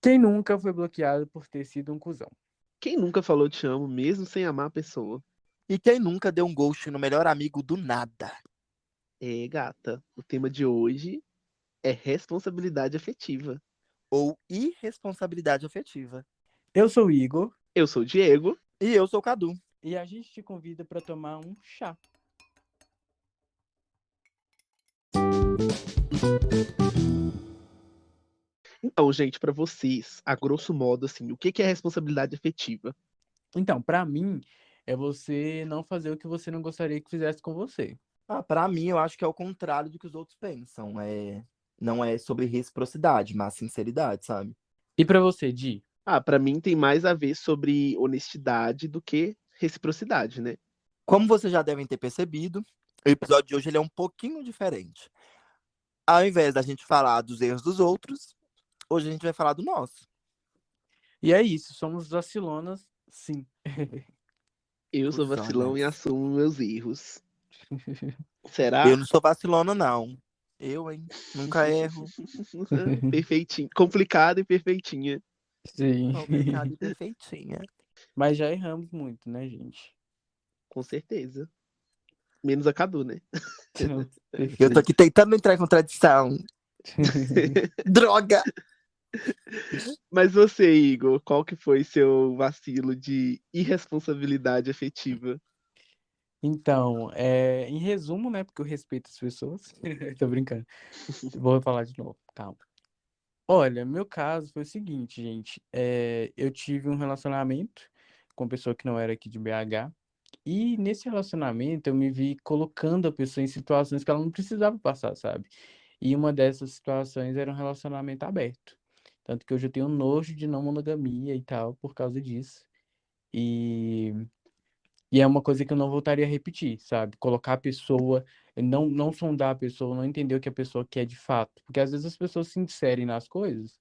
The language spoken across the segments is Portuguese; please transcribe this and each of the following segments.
Quem nunca foi bloqueado por ter sido um cuzão? Quem nunca falou te amo, mesmo sem amar a pessoa? E quem nunca deu um ghost no melhor amigo do nada? É, gata, o tema de hoje é responsabilidade afetiva. Ou irresponsabilidade afetiva? Eu sou o Igor Eu sou o Diego. E eu sou o Cadu. e a gente te convida para tomar um chá. Então, gente, pra vocês, a grosso modo, assim, o que é responsabilidade afetiva? Então, para mim, é você não fazer o que você não gostaria que fizesse com você. Pra mim, eu acho que é o contrário do que os outros pensam. Não é sobre reciprocidade, mas sinceridade, sabe? E para você, Di? Pra mim tem mais a ver sobre honestidade do que reciprocidade, né? Como vocês já devem ter percebido, o episódio de hoje ele é um pouquinho diferente. Ao invés da gente falar dos erros dos outros, hoje a gente vai falar do nosso. E é isso, somos vacilonas, sim. Eu sou vacilão e Cuzonas. assumo meus erros. Será? Eu não sou vacilona, não. Eu, hein? Nunca erro. Perfeitinho. Complicada e perfeitinha. Sim. Complicada e perfeitinha. Mas já erramos muito, né, gente? Com certeza. Menos a Cadu, né? Eu tô aqui tentando entrar em contradição. Droga! Mas você, Igor, qual que foi seu vacilo de irresponsabilidade afetiva? Então, em resumo, né, porque eu respeito as pessoas. Tô brincando. Vou falar de novo, calma. Olha, meu caso foi o seguinte, gente. Eu tive um relacionamento com uma pessoa que não era aqui de BH. E nesse relacionamento eu me vi colocando a pessoa em situações que ela não precisava passar, sabe? E uma dessas situações era um relacionamento aberto. Tanto que hoje eu tenho nojo de não monogamia e tal por causa disso. E, e é uma coisa que eu não voltaria a repetir, sabe? Colocar a pessoa, não sondar a pessoa, não entender o que a pessoa quer de fato. Porque às vezes as pessoas se inserem nas coisas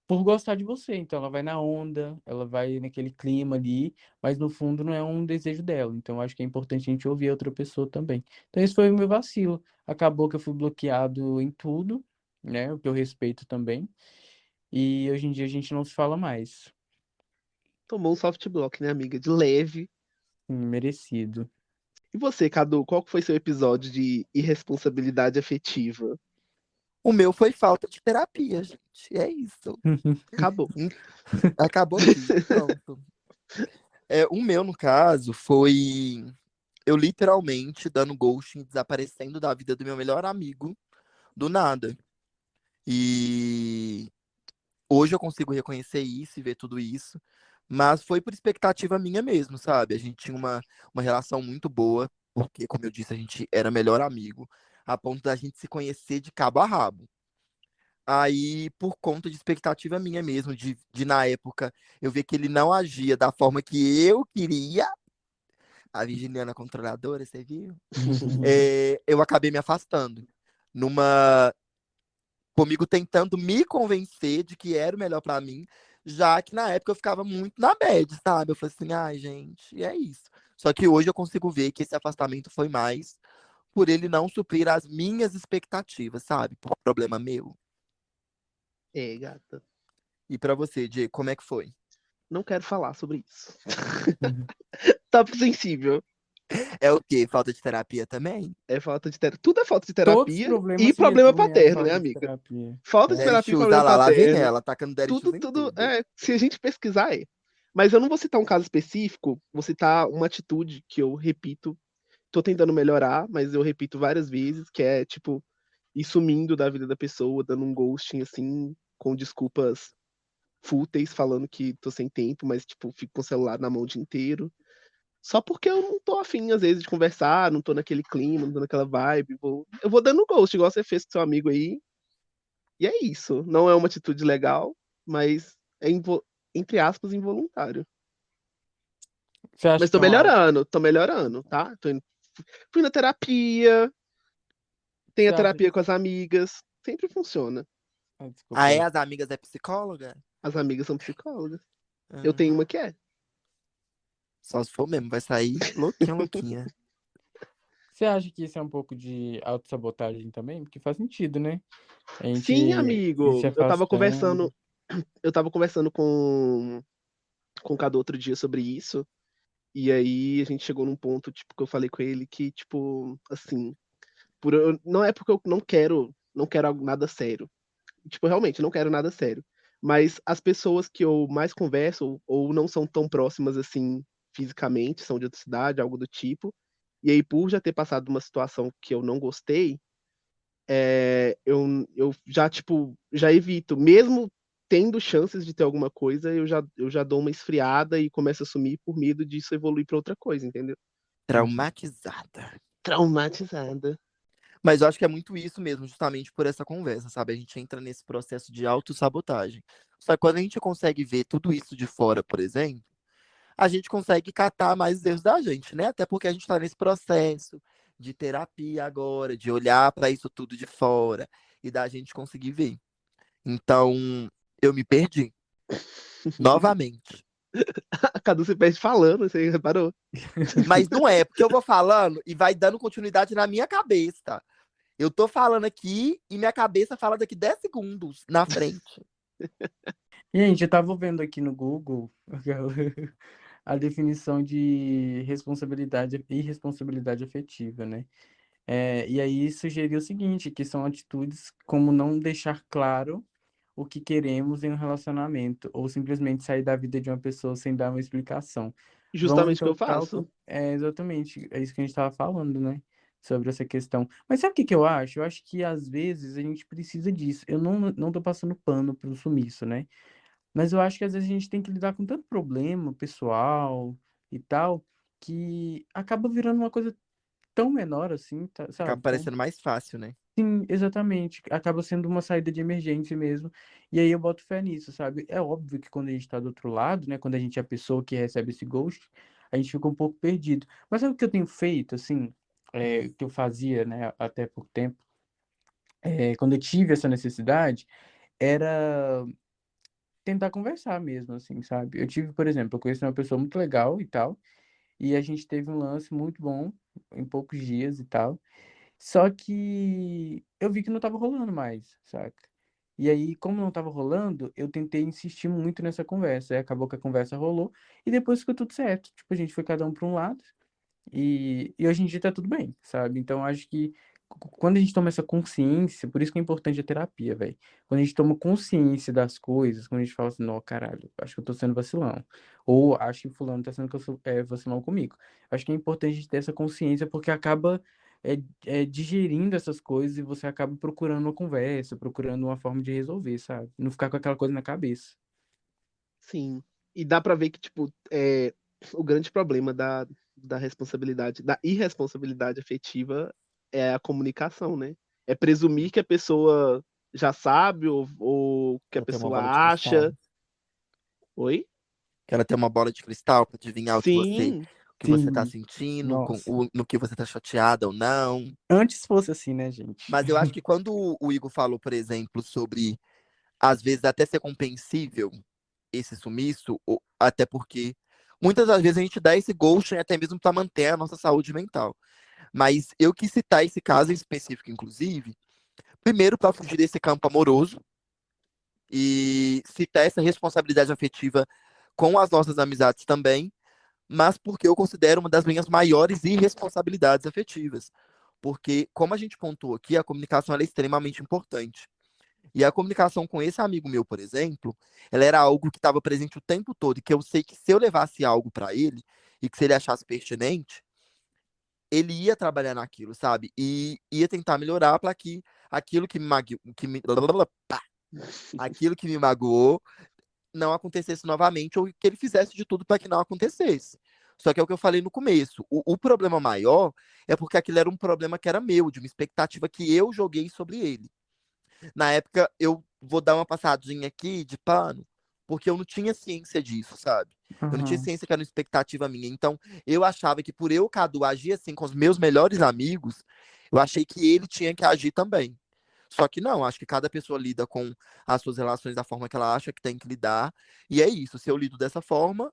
por gostar de você. Então ela vai na onda, ela vai naquele clima ali, mas no fundo não é um desejo dela. Então eu acho que é importante a gente ouvir a outra pessoa também. Então esse foi o meu vacilo. Acabou que eu fui bloqueado em tudo, né? O que eu respeito também. E hoje em dia a gente não se fala mais. Tomou um soft block, né, amiga? De leve. Merecido. E você, Cadu, qual que foi seu episódio de irresponsabilidade afetiva? O meu foi falta de terapia, gente. É isso. Acabou. Acabou aqui. Pronto. O meu, no caso, foi eu literalmente dando ghosting, desaparecendo da vida do meu melhor amigo, do nada. E hoje eu consigo reconhecer isso e ver tudo isso, mas foi por expectativa minha mesmo, sabe? A gente tinha uma relação muito boa, porque, como eu disse, a gente era melhor amigo, a ponto da gente se conhecer de cabo a rabo. Aí, por conta de expectativa minha mesmo, de na época eu ver que ele não agia da forma que eu queria, a virginiana controladora, você viu? Eu acabei me afastando. Numa Comigo tentando me convencer de que era o melhor pra mim, já que na época eu ficava muito na bad, sabe? Eu falei assim, ai, gente, e é isso. Só que hoje eu consigo ver que esse afastamento foi mais por ele não suprir as minhas expectativas, sabe? Por problema meu. É, gata. E pra você, Diego, como é que foi? Não quero falar sobre isso. Tópico sensível. É o quê? Falta de terapia também? É falta de terapia. Tudo é falta de Todos os terapia problemas e se problema resumem à paterno, né, falta de amiga? terapia. Falta de Daddy terapia e issues, ah problema lá vem paterno. ela, tacando daddy issues em Tudo, tudo. se a gente pesquisar, é. Mas eu não vou citar um caso específico, vou citar uma atitude que eu repito, tô tentando melhorar, mas eu repito várias vezes, que é, tipo, ir sumindo da vida da pessoa, dando um ghosting, assim, com desculpas fúteis, falando que tô sem tempo, mas, tipo, fico com o celular na mão o dia inteiro. Só porque eu não tô afim, às vezes, de conversar, não tô naquele clima, não tô naquela vibe. Eu vou dando ghost, igual você fez com seu amigo aí. E é isso. Não é uma atitude legal, mas é, entre aspas, involuntário. Você acha Mas que é uma... tô melhorando, tá? Fui na terapia, tenho Você a acha... terapia com as amigas. Sempre funciona. Desculpa Ah, é? aí. As amigas é psicóloga? As amigas são psicólogas. Eu Ah, tenho uma que é. só se for mesmo, vai sair louquinha, louquinha. Você acha que isso é um pouco de autossabotagem também? Porque faz sentido, né? A gente Sim, ir se amigo. Eu tava conversando. afastando. eu tava conversando com o Cadu outro dia sobre isso, e aí a gente chegou num ponto, tipo, que eu falei com ele que, tipo, assim, não é porque eu não quero nada sério. Tipo, realmente, não quero nada sério. Mas as pessoas que eu mais converso, ou não são tão próximas assim fisicamente, são de outra cidade, algo do tipo. E aí, por já ter passado uma situação que eu não gostei, eu já, tipo, já evito. Mesmo tendo chances de ter alguma coisa, eu já dou uma esfriada e começo a sumir por medo disso evoluir pra outra coisa, entendeu? Entendi. Traumatizada. Traumatizada. Mas eu acho que é muito isso mesmo, justamente por essa conversa, sabe? A gente entra nesse processo de autossabotagem. Só que quando a gente consegue ver tudo isso de fora, por exemplo, a gente consegue catar mais os erros da gente, né? Até porque a gente está nesse processo de terapia agora, de olhar para isso tudo de fora e da gente conseguir ver. Então, eu me perdi novamente. A Cadu se perde falando, você reparou? Mas não é, porque eu vou falando e vai dando continuidade na minha cabeça. Eu tô falando aqui e minha cabeça fala daqui 10 segundos na frente. Gente, eu tava vendo aqui no Google a definição de responsabilidade e irresponsabilidade afetiva, né? E aí sugeriu o seguinte, que são atitudes como não deixar claro o que queremos em um relacionamento, ou simplesmente sair da vida de uma pessoa sem dar uma explicação. Vão Justamente o que eu encontrar o que... faço. exatamente, é isso que a gente estava falando, né? Sobre essa questão. Mas sabe o que que eu acho? Eu acho que às vezes a gente precisa disso. Eu não tô passando pano pro sumiço, né? Mas eu acho que às vezes a gente tem que lidar com tanto problema pessoal e tal, que acaba virando uma coisa tão menor assim, Acaba sabe? parecendo mais fácil, né? Sim, exatamente. Acaba sendo uma saída de emergência mesmo. E aí eu boto fé nisso, sabe? É óbvio que quando a gente tá do outro lado, né? Quando a gente é a pessoa que recebe esse ghost, a gente fica um pouco perdido. Mas sabe o que eu tenho feito, assim, que eu fazia, né, até por tempo, quando eu tive essa necessidade, era tentar conversar mesmo, assim, sabe? Eu tive, por exemplo, eu conheci uma pessoa muito legal e tal, e a gente teve um lance muito bom em poucos dias e tal. Só que eu vi que não estava rolando mais, saca? E aí, como não estava rolando, eu tentei insistir muito nessa conversa. Aí acabou que a conversa rolou e depois ficou tudo certo. Tipo, a gente foi cada um para um lado e hoje em dia tá tudo bem, sabe? Então, acho que quando a gente toma essa consciência, por isso que é importante a terapia, velho. Quando a gente toma consciência das coisas, quando a gente fala assim, não, caralho, acho que eu tô sendo vacilão. Ou acho que fulano tá sendo vacilão comigo. Acho que é importante a gente ter essa consciência porque acaba digerindo essas coisas e você acaba procurando uma conversa, procurando uma forma de resolver, sabe? Não ficar com aquela coisa na cabeça. Sim. E dá pra ver que, tipo, o grande problema da irresponsabilidade afetiva é a comunicação, né? É presumir que a pessoa já sabe ou que a Ela tem uma pessoa bola de cristal. acha. Oi? Que ela tem uma bola de cristal para adivinhar Sim, o que você tá Sim, sentindo, nossa. no que você tá chateada ou não. Antes fosse assim, né, gente? Mas eu acho que quando o Igor falou, por exemplo, sobre às vezes até ser compreensível esse sumiço, até porque muitas das vezes a gente dá esse ghosting até mesmo para manter a nossa saúde mental. Mas eu quis citar esse caso em específico, inclusive, primeiro para fugir desse campo amoroso e citar essa responsabilidade afetiva com as nossas amizades também, mas porque eu considero uma das minhas maiores irresponsabilidades afetivas. Porque, como a gente pontuou aqui, a comunicação ela é extremamente importante. E a comunicação com esse amigo meu, por exemplo, ela era algo que estava presente o tempo todo, e que eu sei que se eu levasse algo para ele, e que se ele achasse pertinente, ele ia trabalhar naquilo, sabe? E ia tentar melhorar para que aquilo que me, aquilo que me magoou não acontecesse novamente, ou que ele fizesse de tudo para que não acontecesse. Só que é o que eu falei no começo. O problema maior é porque aquilo era um problema que era meu, de uma expectativa que eu joguei sobre ele. Na época, eu vou dar uma passadinha aqui de pano, porque eu não tinha ciência disso, sabe? Eu não tinha Aham. ciência que era uma expectativa minha. Então, eu achava que por eu, Cadu, agir assim com os meus melhores amigos, eu achei que ele tinha que agir também. Só que não, acho que cada pessoa lida com as suas relações da forma que ela acha que tem que lidar. E é isso. Se eu lido dessa forma,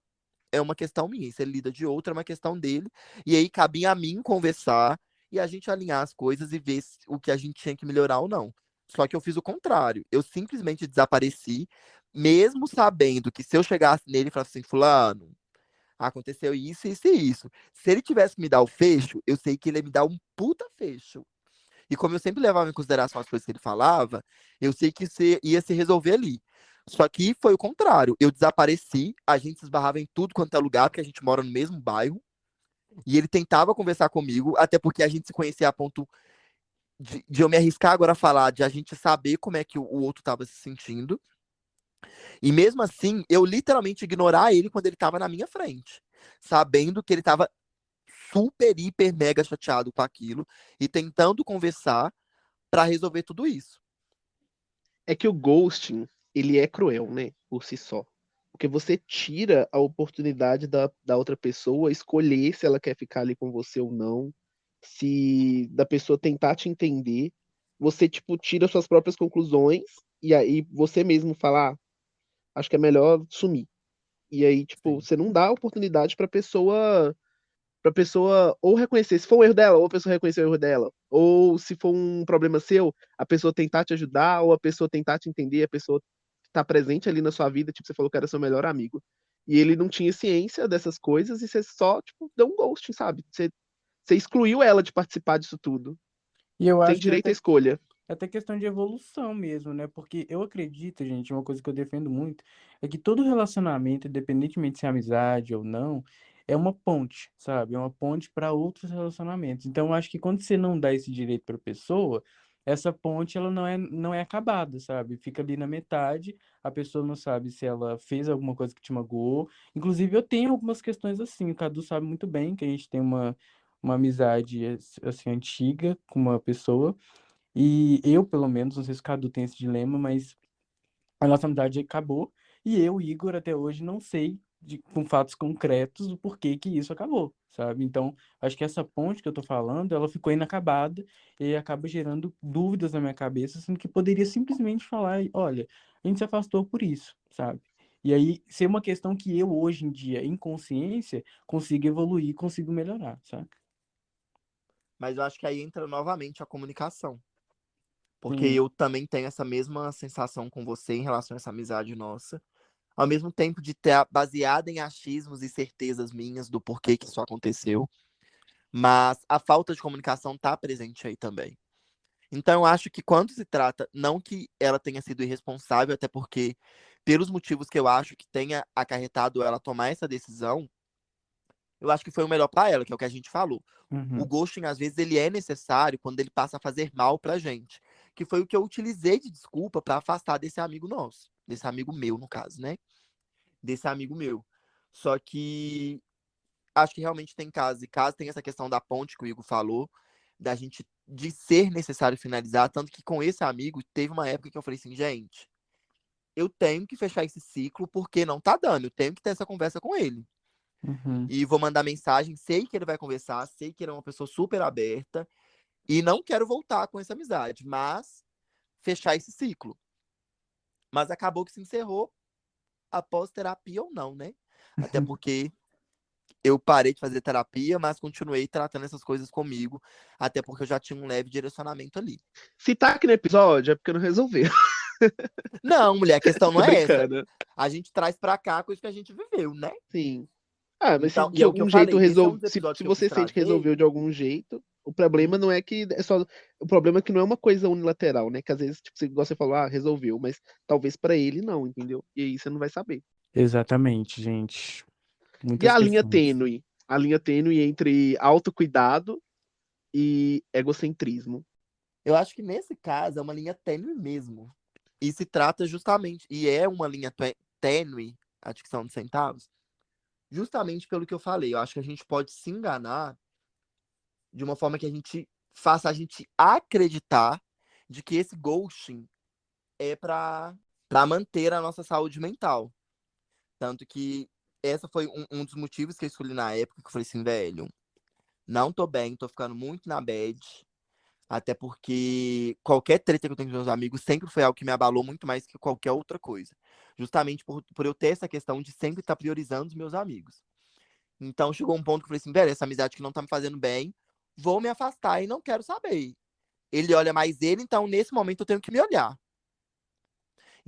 é uma questão minha. Se ele lida de outra, é uma questão dele. E aí cabia a mim conversar e a gente alinhar as coisas e ver o que a gente tinha que melhorar ou não. Só que eu fiz o contrário. Eu simplesmente desapareci, mesmo sabendo que se eu chegasse nele e falasse assim, fulano, aconteceu isso, isso e isso. Se ele tivesse que me dar o fecho, eu sei que ele ia me dar um puta fecho. E como eu sempre levava em consideração as coisas que ele falava, eu sei que isso ia se resolver ali. Só que foi o contrário. Eu desapareci, a gente se esbarrava em tudo quanto é lugar, porque a gente mora no mesmo bairro. E ele tentava conversar comigo, até porque a gente se conhecia a ponto de eu me arriscar agora a falar, de a gente saber como é que o outro estava se sentindo. E mesmo assim, eu literalmente ignorar ele quando ele estava na minha frente, sabendo que ele estava super, hiper, mega chateado com aquilo e tentando conversar para resolver tudo isso. É que o ghosting, ele é cruel, né? Por si só. Porque você tira a oportunidade da outra pessoa escolher se ela quer ficar ali com você ou não. Se da pessoa tentar te entender, você, tipo, tira suas próprias conclusões e aí você mesmo fala, acho que é melhor sumir. E aí, tipo, Sim. você não dá a oportunidade pra pessoa ou reconhecer, se for um erro dela, ou a pessoa reconhecer o erro dela, ou se for um problema seu, a pessoa tentar te ajudar, ou a pessoa tentar te entender, a pessoa estar presente ali na sua vida, tipo, você falou que era seu melhor amigo. E ele não tinha ciência dessas coisas e você só, tipo, deu um ghosting, sabe? Você excluiu ela de participar disso tudo, E eu sem acho que direito à escolha. é até questão de evolução mesmo, né? Porque eu acredito, gente, uma coisa que eu defendo muito é que todo relacionamento, independentemente se é amizade ou não, é uma ponte, sabe? É uma ponte para outros relacionamentos. Então, eu acho que quando você não dá esse direito para a pessoa, essa ponte ela não é acabada, sabe? Fica ali na metade, a pessoa não sabe se ela fez alguma coisa que te magoou. Inclusive, eu tenho algumas questões assim, o Cadu sabe muito bem que a gente tem uma amizade assim antiga com uma pessoa. E eu, pelo menos, não sei se o Cadu tem esse dilema, mas a nossa amizade acabou. E eu, Igor, até hoje não sei com fatos concretos o porquê que isso acabou, sabe? Então, acho que essa ponte que eu tô falando, ela ficou inacabada e acaba gerando dúvidas na minha cabeça, sendo que poderia simplesmente falar, olha, a gente se afastou por isso, sabe? E aí, ser uma questão que eu, hoje em dia, em consciência, consigo evoluir, consigo melhorar, sabe? Mas eu acho que aí entra novamente a comunicação. Porque Sim. eu também tenho essa mesma sensação com você em relação a essa amizade nossa. Ao mesmo tempo de ter baseada em achismos e certezas minhas do porquê que isso aconteceu. Mas a falta de comunicação está presente aí também. Então, eu acho que quando se trata, não que ela tenha sido irresponsável, até porque, pelos motivos que eu acho que tenha acarretado ela tomar essa decisão, eu acho que foi o melhor para ela, que é o que a gente falou. O Uhum. ghosting, às vezes, ele é necessário quando ele passa a fazer mal pra gente. Que foi o que eu utilizei de desculpa para afastar desse amigo nosso. Desse amigo meu, no caso, né? Desse amigo meu. Só que acho que realmente tem casos. E caso tem essa questão da ponte que o Igor falou, da gente de ser necessário finalizar. Tanto que com esse amigo, teve uma época que eu falei assim, gente, eu tenho que fechar esse ciclo porque não tá dando. Eu tenho que ter essa conversa com ele. Uhum. E vou mandar mensagem, sei que ele vai conversar, sei que ele é uma pessoa super aberta. E não quero voltar com essa amizade, mas fechar esse ciclo. Mas acabou que se encerrou após terapia ou não, né? Até porque eu parei de fazer terapia, mas continuei tratando essas coisas comigo, até porque eu já tinha um leve direcionamento ali. Se tá aqui no episódio, é porque não resolveu. Não, mulher, a questão Tô não é essa. brincando. A gente traz pra cá coisas que a gente viveu, né? Sim. Ah, mas se Então, de e é o que eu algum jeito falei, esse é um resolve, dos se episódios que eu quis você sente que trazer. resolveu de algum jeito, o problema Uhum. não é que é só, o problema é que não é uma coisa unilateral, né? Que às vezes, tipo, igual você falou, ah, resolveu, mas talvez pra ele não, entendeu? E aí você não vai saber. Exatamente, gente. E Muitas questões. a linha tênue entre autocuidado e egocentrismo. Eu acho que nesse caso é uma linha tênue mesmo. E se trata justamente, e é uma linha tênue, a dicção de centavos, justamente pelo que eu falei. Eu acho que a gente pode se enganar de uma forma que a gente faça a gente acreditar de que esse ghosting é para manter a nossa saúde mental. Tanto que essa foi um dos motivos que eu escolhi na época, que eu falei assim, velho, não tô bem, tô ficando muito na bad. Até porque qualquer treta que eu tenho com meus amigos sempre foi algo que me abalou muito mais que qualquer outra coisa. Justamente por eu ter essa questão de sempre estar priorizando os meus amigos. Então chegou um ponto que eu falei assim, velho, essa amizade que não tá me fazendo bem, vou me afastar e não quero saber. Ele olha mais ele, então nesse momento eu tenho que me olhar.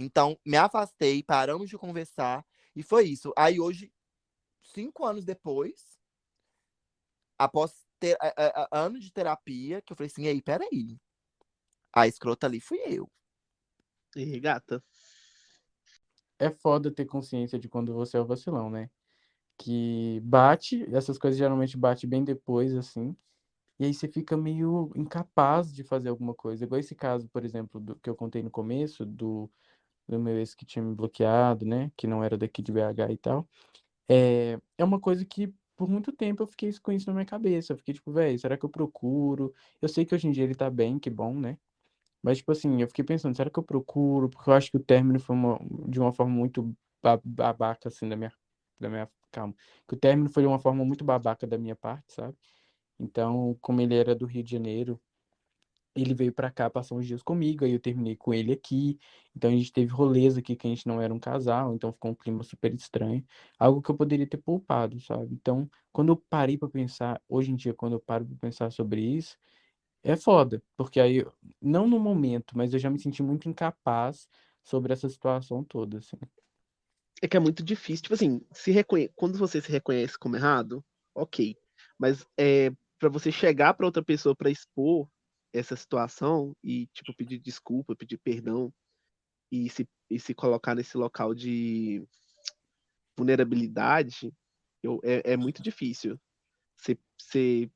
Então, me afastei, paramos de conversar, e foi isso. Aí hoje, 5 anos depois, após anos de terapia, que eu falei assim, ei, peraí, a escrota ali fui eu. E gata. É foda ter consciência de quando você é o vacilão, né? Que bate, essas coisas geralmente bate bem depois, assim, e aí você fica meio incapaz de fazer alguma coisa. Igual esse caso, por exemplo, que eu contei no começo, do meu ex que tinha me bloqueado, né? Que não era daqui de BH e tal. É uma coisa que por muito tempo eu fiquei com isso na minha cabeça. Eu fiquei tipo, velho, será que eu procuro? Eu sei que hoje em dia ele tá bem, que bom, né? Mas, tipo assim, eu fiquei pensando, será que eu procuro? Porque eu acho que o término foi de uma forma muito babaca, assim, calma. Que o término foi de uma forma muito babaca da minha parte, sabe? Então, como ele era do Rio de Janeiro, ele veio pra cá passar uns dias comigo, aí eu terminei com ele aqui. Então a gente teve rolês aqui que a gente não era um casal, então ficou um clima super estranho. Algo que eu poderia ter poupado, sabe? Então, quando eu parei pra pensar, hoje em dia, quando eu paro pra pensar sobre isso, é foda, porque aí, não no momento, mas eu já me senti muito incapaz sobre essa situação toda, assim. É que é muito difícil. Tipo assim, quando você se reconhece como errado, ok. Mas para você chegar para outra pessoa para expor essa situação e, tipo, pedir desculpa, pedir perdão e se colocar nesse local de vulnerabilidade, é muito difícil.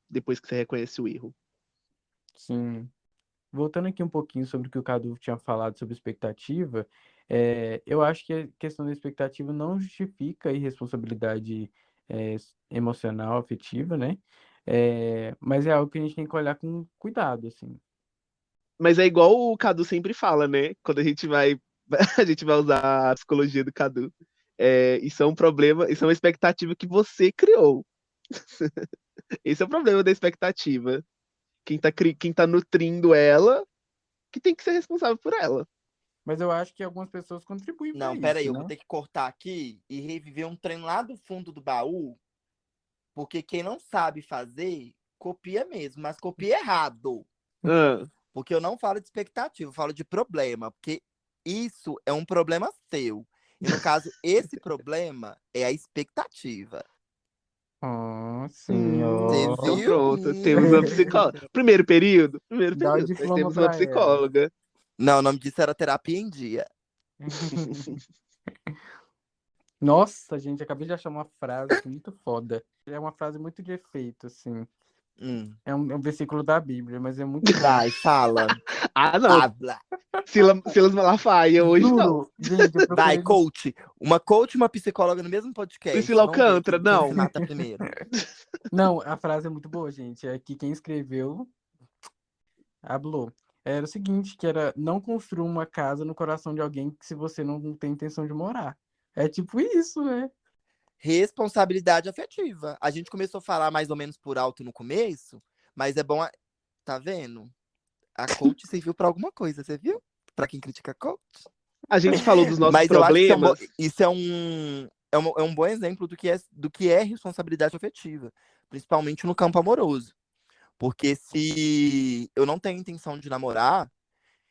Depois que você reconhece o erro. Sim. Voltando aqui um pouquinho sobre o que o Cadu tinha falado sobre expectativa, eu acho que a questão da expectativa não justifica a irresponsabilidade emocional, afetiva, né? Mas é algo que a gente tem que olhar com cuidado, assim. Mas é igual o Cadu sempre fala, né? Quando a gente vai, a gente vai usar a psicologia do Cadu. Isso é um problema, isso é uma expectativa que você criou. Esse é o problema da expectativa. Quem tá nutrindo ela, que tem que ser responsável por ela. Mas eu acho que algumas pessoas contribuem para Não, peraí, isso, eu vou né? ter que cortar aqui e reviver um trem lá do fundo do baú, porque quem não sabe fazer, copia mesmo, mas copia errado. Ah, Porque eu não falo de expectativa, eu falo de problema, porque isso é um problema seu. E no caso, esse problema é a expectativa. Oh, sim, Você então ó. viu? pronto, temos uma psicóloga. Primeiro período, Dá o nós diploma temos uma para ela. psicóloga. Não, o nome disso era terapia em dia. Nossa, gente, acabei de achar uma frase aqui muito foda. É uma frase muito de efeito, assim. Hum. É um versículo da Bíblia, mas é muito bom. Vai, fala. Ah, não. Habla. Silas Malafaia, hoje não. Juro, gente, eu Vai, procurei. coach. Uma coach e uma psicóloga no mesmo podcast. Priscila Vamos ver Alcântara, quem se não. mata primeiro. Não, a frase é muito boa, gente. É que quem escreveu, hablou. Era o seguinte, que era não construa uma casa no coração de alguém que se você não tem intenção de morar. É tipo isso, né? Responsabilidade afetiva. A gente começou a falar mais ou menos por alto no começo, mas é bom. Tá vendo? A coach serviu pra alguma coisa, você viu? Pra quem critica a coach. A gente falou dos nossos Mas eu acho que problemas. isso é um bom exemplo do que é responsabilidade afetiva, principalmente no campo amoroso. Porque se eu não tenho intenção de namorar,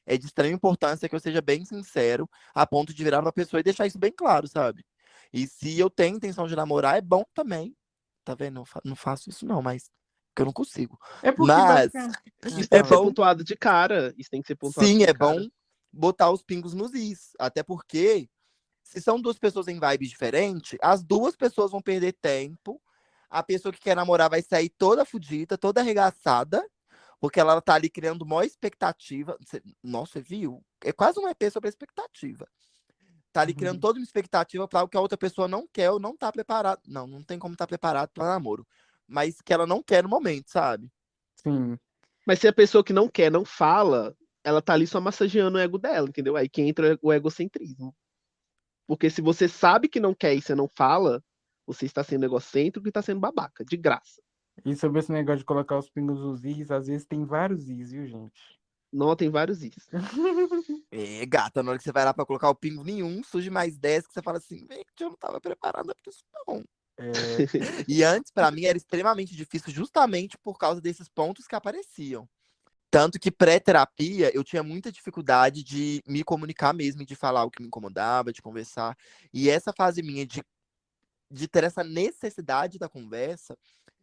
é de extrema importância que eu seja bem sincero, a ponto de virar pra pessoa e deixar isso bem claro, sabe? E se eu tenho intenção de namorar, é bom também. Tá vendo? Não faço isso não, mas porque eu não consigo. É porque Mas basicamente. Isso tem é que ser bom, pontuado de cara. Isso tem que ser pontuado sim, de é cara. bom botar os pingos nos is. Até porque, se são duas pessoas em vibes diferentes, as duas pessoas vão perder tempo. A pessoa que quer namorar vai sair toda fodida, toda arregaçada, porque ela tá ali criando maior expectativa. Nossa, viu? É quase um EP sobre a expectativa. Tá ali criando toda uma expectativa para o que a outra pessoa não quer ou não tá preparado. Não, não tem como estar preparado para namoro. Mas que ela não quer no momento, sabe? Sim. Mas se a pessoa que não quer não fala, ela tá ali só massageando o ego dela, entendeu? Aí que entra o egocentrismo. Porque se você sabe que não quer e você não fala, você está sendo egocêntrico e está sendo babaca, de graça. E sobre esse negócio de colocar os pingos nos is, às vezes tem vários is, viu, gente? Não, tem vários isso. É, gata, na hora que você vai lá pra colocar o pingo nenhum, surge mais 10 que você fala assim, gente, eu não tava preparada pra isso, não. É, E antes, pra mim, era extremamente difícil justamente por causa desses pontos que apareciam. Tanto que pré-terapia eu tinha muita dificuldade de me comunicar mesmo, de falar o que me incomodava, de conversar. E essa fase minha de ter essa necessidade da conversa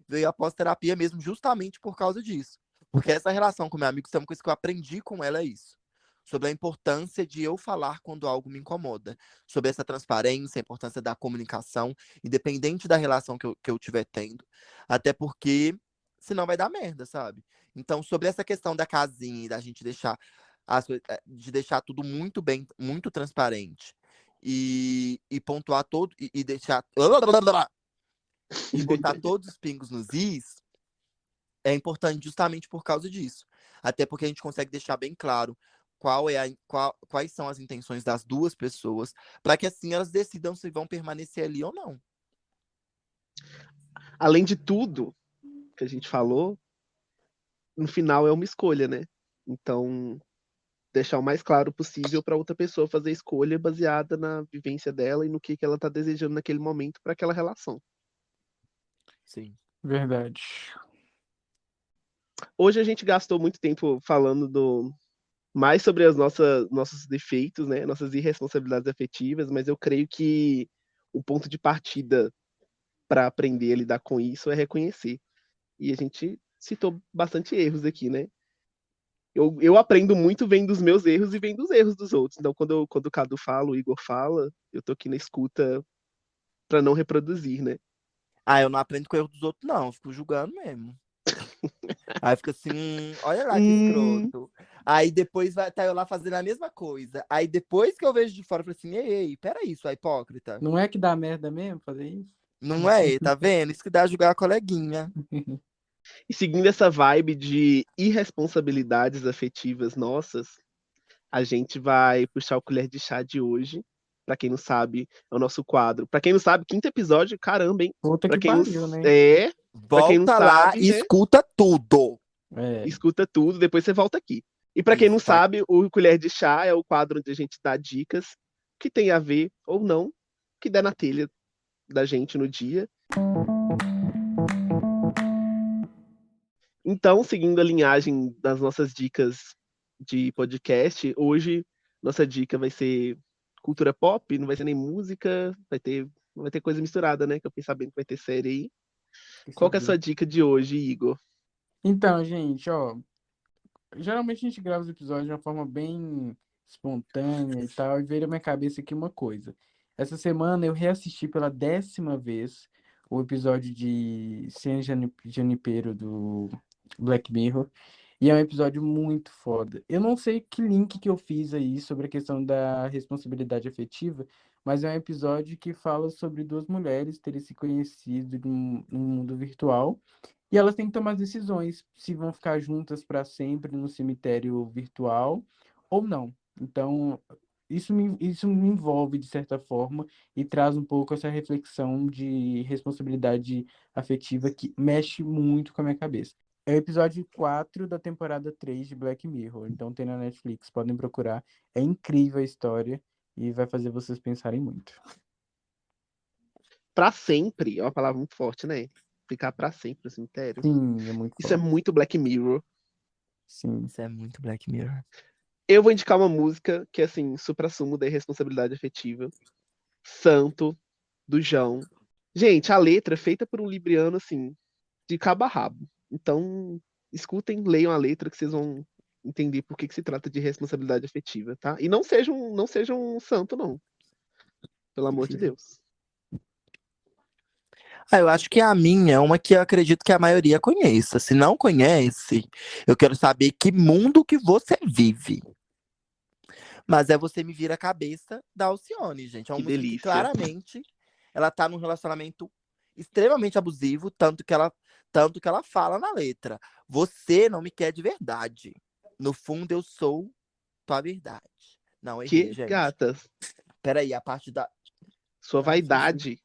veio após terapia mesmo, justamente por causa disso. Porque essa relação com meu amigo, uma coisa que eu aprendi com ela é isso. Sobre a importância de eu falar quando algo me incomoda. Sobre essa transparência, a importância da comunicação, independente da relação que eu estiver tendo. Até porque, senão vai dar merda, sabe? Então, sobre essa questão da casinha e da gente deixar de deixar tudo muito bem, muito transparente. E pontuar todo. E deixar. E botar todos os pingos nos is é importante justamente por causa disso. Até porque a gente consegue deixar bem claro quais são as intenções das duas pessoas, para que assim elas decidam se vão permanecer ali ou não. Além de tudo que a gente falou, no final é uma escolha, né? Então, deixar o mais claro possível para outra pessoa fazer a escolha baseada na vivência dela e no que ela tá desejando naquele momento para aquela relação. Sim. Verdade. Hoje a gente gastou muito tempo falando mais sobre nossos defeitos, né? Nossas irresponsabilidades afetivas, mas eu creio que o ponto de partida para aprender a lidar com isso é reconhecer. E a gente citou bastante erros aqui, né? Eu aprendo muito vendo dos meus erros e vendo dos erros dos outros. Então, quando o Cadu fala, o Igor fala, eu tô aqui na escuta para não reproduzir, né? Ah, eu não aprendo com o erro dos outros, não. Eu fico julgando mesmo. Aí fica assim, olha lá que escroto. Aí depois vai estar eu lá fazendo a mesma coisa. Aí depois que eu vejo de fora, eu falo assim, ei, peraí, sua hipócrita. Não é que dá merda mesmo fazer isso? Não é, tá vendo? Isso que dá a julgar a coleguinha. E seguindo essa vibe de irresponsabilidades afetivas nossas, a gente vai puxar o colher de chá de hoje. Pra quem não sabe, é o nosso quadro. Pra quem não sabe, quinto episódio, caramba, hein? Puta Pra que quem não pariu, né? pra quem não Volta lá sabe, e né? escuta tudo. É. Escuta tudo, depois você volta aqui. E pra quem não Isso, tá? sabe, o colher de chá é o quadro onde a gente dá dicas que tem a ver ou não, que der na telha da gente no dia. Então, seguindo a linhagem das nossas dicas de podcast, hoje nossa dica vai ser cultura pop, não vai ser nem música, não vai ter coisa misturada, né? Que eu fiquei sabendo que vai ter série aí. Qual que é a sua dica de hoje, Igor? Então, gente, ó, geralmente a gente grava os episódios de uma forma bem espontânea e tal, e veio na minha cabeça aqui uma coisa. Essa semana eu reassisti pela 10ª vez o episódio de San Junipero do Black Mirror, e é um episódio muito foda. Eu não sei que link que eu fiz aí sobre a questão da responsabilidade afetiva, mas é um episódio que fala sobre duas mulheres terem se conhecido num mundo virtual. E elas têm que tomar decisões se vão ficar juntas para sempre no cemitério virtual ou não. Então, isso me envolve de certa forma e traz um pouco essa reflexão de responsabilidade afetiva que mexe muito com a minha cabeça. É o episódio 4 da temporada 3 de Black Mirror. Então tem na Netflix, podem procurar. É incrível a história e vai fazer vocês pensarem muito. Pra sempre é uma palavra muito forte, né? Ficar pra sempre no cemitério. Sim, é muito Isso é forte. muito Black Mirror. Sim. Isso é muito Black Mirror. Eu vou indicar uma música que é assim, supra-sumo da irresponsabilidade afetiva. Santo, do João. Gente, a letra é feita por um libriano, assim, de cabo a rabo. Então, escutem, leiam a letra que vocês vão entender por que se trata de responsabilidade afetiva, tá? E não sejam um santo, não. Pelo amor de Deus. Ah, eu acho que a minha é uma que eu acredito que a maioria conheça. Se não conhece, eu quero saber que mundo que você vive. Mas é Você Me Vira a Cabeça da Alcione, gente. É uma Que música que delícia. claramente ela tá num relacionamento extremamente abusivo, tanto que ela fala na letra. Você não me quer de verdade. No fundo, eu sou tua verdade. Não, errei, Que gente. gatas. Peraí, a parte da. Sua Ai, esqueci. vaidade.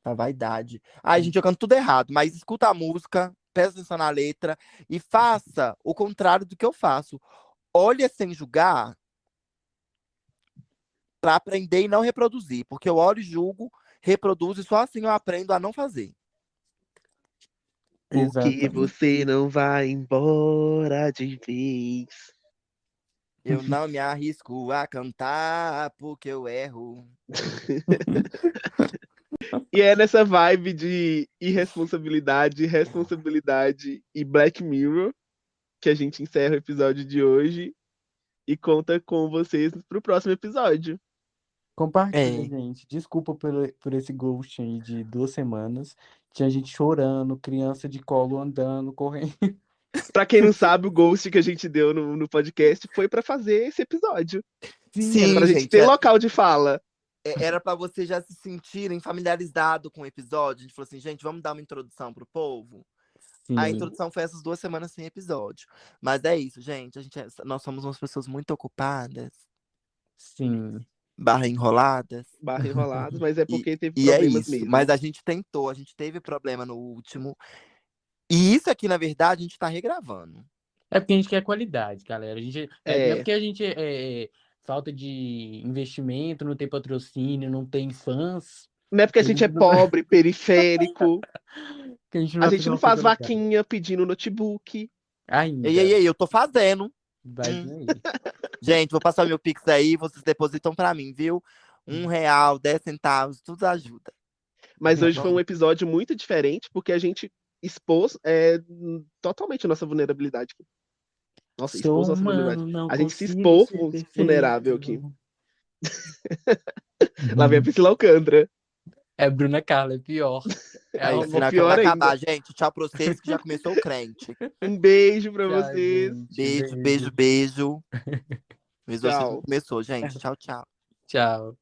A vaidade. Ai, gente, jogando tudo errado, mas escuta a música, presta atenção na letra e faça o contrário do que eu faço. Olha sem julgar para aprender e não reproduzir, porque eu olho e julgo, reproduzo e só assim eu aprendo a não fazer. Por que Exatamente. você não vai embora de vez? Eu não me arrisco a cantar porque eu erro. E é nessa vibe de irresponsabilidade, responsabilidade e Black Mirror que a gente encerra o episódio de hoje e conta com vocês pro próximo episódio. Compartilha, É. gente. Desculpa por esse ghost aí de 2 semanas. Tinha gente chorando, criança de colo andando, correndo. Pra quem não sabe, o ghost que a gente deu no podcast foi pra fazer esse episódio. Sim, Pra Sim, gente gente, ter local de fala. era pra vocês já se sentirem familiarizados com o episódio. A gente falou assim, gente, vamos dar uma introdução pro povo. A sim, introdução foi essas 2 semanas sem episódio. Mas é isso, gente. Nós somos umas pessoas muito ocupadas, sim. barra enroladas. Barra enrolados, mas é E, porque teve e é problemas isso. mesmo. Mas a gente tentou, a gente teve problema no último. E isso aqui, na verdade, a gente tá regravando. É porque a gente quer qualidade, galera. Não é É. porque a gente falta de investimento, não tem patrocínio, não tem fãs, Não é porque a gente é pobre, periférico. que a gente não A vai gente fazer não uma faz coisa legal. vaquinha pedindo notebook. Ainda. Ei, eu tô fazendo. Vai vir aí. Gente, vou passar meu Pix aí, vocês depositam pra mim, viu? R$1, 10 centavos, tudo ajuda. Mas Tá hoje foi bom. um episódio muito diferente, porque a gente expôs totalmente a nossa vulnerabilidade. Nossa, expôs Sou nossa vulnerabilidade. humano, não A gente se consigo expôs ser perfeito. vulnerável aqui. Lá vem a Priscila Alcântara. É Bruna Carla, é pior. É Aí, a Ela senão pior vai ainda. acabar, gente. Tchau pra vocês que já começou o crente. Um beijo pra Tchau, vocês. gente. Beijo. Mas hoje Tchau. começou, gente. Tchau. Tchau.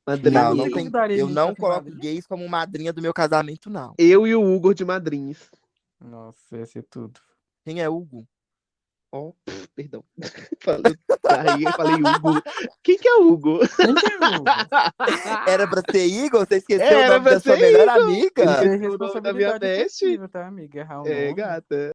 Madrinha. Não, não Você tem. convidaria a Eu gente não pra ser coloco madrinha? gays como madrinha do meu casamento, não. Eu e o Hugo de madrinhos. Nossa, ia ser tudo. Quem é Hugo? Ó, perdão. Falei Hugo. Quem que é Hugo? Quem que é Hugo? Era pra ser Igor? Você esqueceu Era o nome pra da sua ser melhor Igor. amiga? Isso é o nome da minha responsabilidade best. afetiva, tá, amiga? Errar o É, nome. gata.